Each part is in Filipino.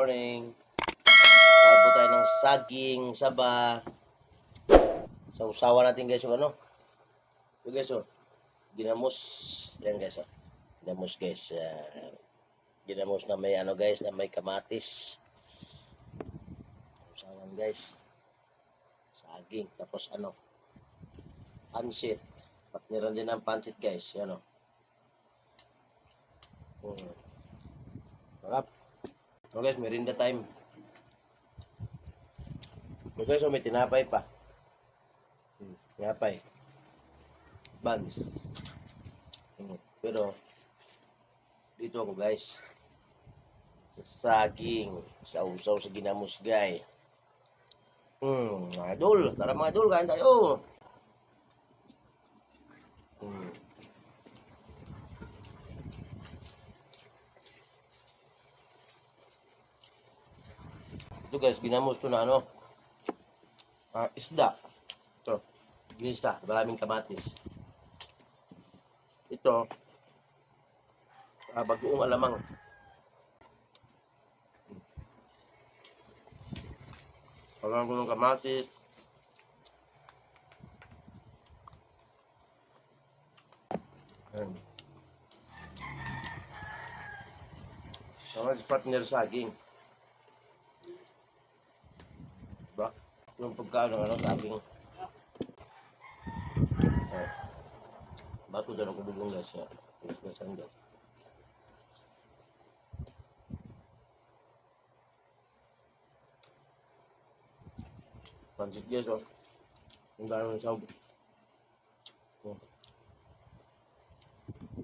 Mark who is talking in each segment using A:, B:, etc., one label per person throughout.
A: morning. Kain po tayo ng saging, saba. Sa usawa natin guys yung ano. So guys, ginamos. Yan guys, ginamos guys. Ginamos na may ano guys, na may kamatis. Usawan guys. Saging, tapos ano, pansit. Meron din ang pansit guys, yan o. Sarap. So guys, merinda time. So guys, may tinapay pa. Tinapay. Buns. Pero, dito ako guys. Sa saging. Sa usaw sa ginamusgay. Mga idol. Tara mga idol, kain tayo. Ito guys, ginamos ko na ano, isda. Ito, ginista, maraming kamatis. Ito, bagoong alamang. Alam ko ng kamatis. Ayan. Sama sa partner saging. Diba? Yung pagkaano ng ano, saging. Bato dyan ako bugong guys. Gasan guys. Pansit guys, yung gano'n sa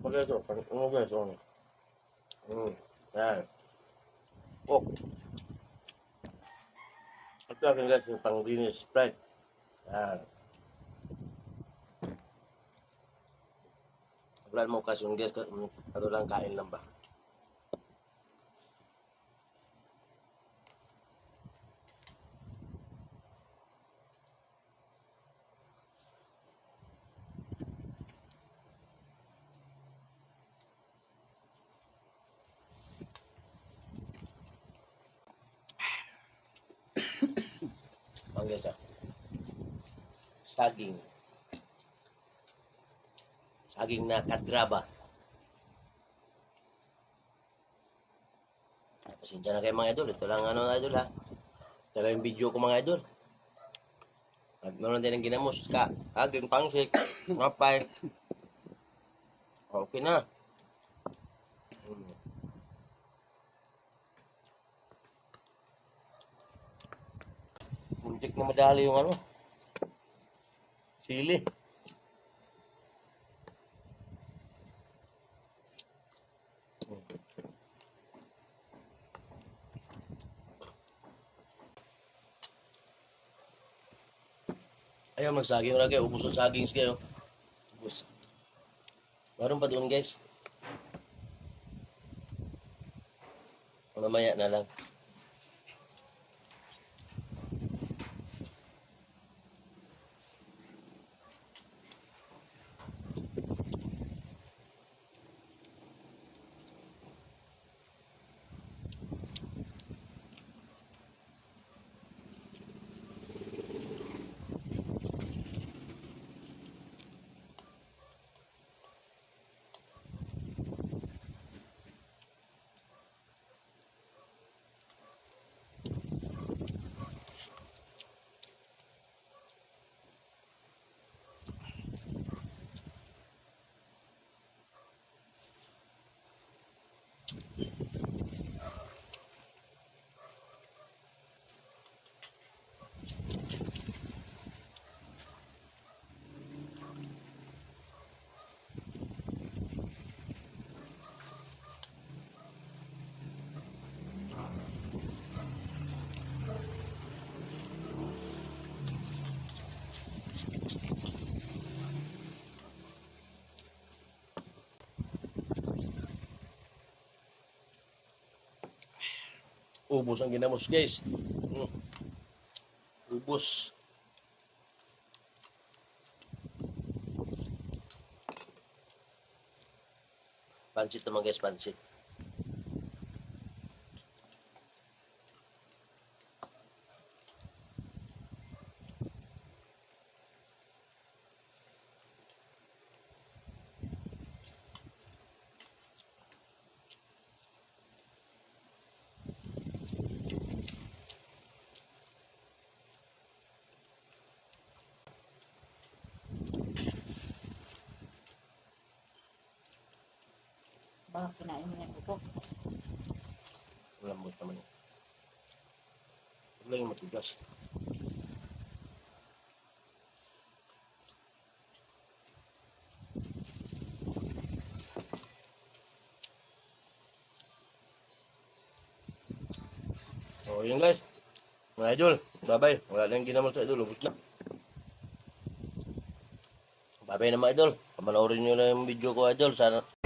A: guys, ano guys, yan. Ito akin guys, yung pang-linis Sprite. Yan. Wala mo okasyon guys, ano lang kain lang ba? Ang guys, saging. Saging na kadraba. Pasensya na kayo mga idol. Ito lang ano idol ha. Ito lang yung video ko mga idol. At meron din ang ginamos. Saging, pangsik, mapay. Okay na. Muntik na madali yung ano. Sili. Ayaw magsaging lagi. Ubus ang saging kayo. Ubus. Meron pa doon guys. Mamaya na lang. Ubus ang ginamos guys. Ubus. Pansit naman guys, pansit.
B: Oh, kinain mo na yung buko.
A: Lambot naman yun. Huwag lang yung matigas. So, yun guys. Mga idol, bye-bye. Wala na yung ginamos sa idol. Ubus na. Bye-bye na mga idol. Pamanoorin nyo na yung video ko idol. Sana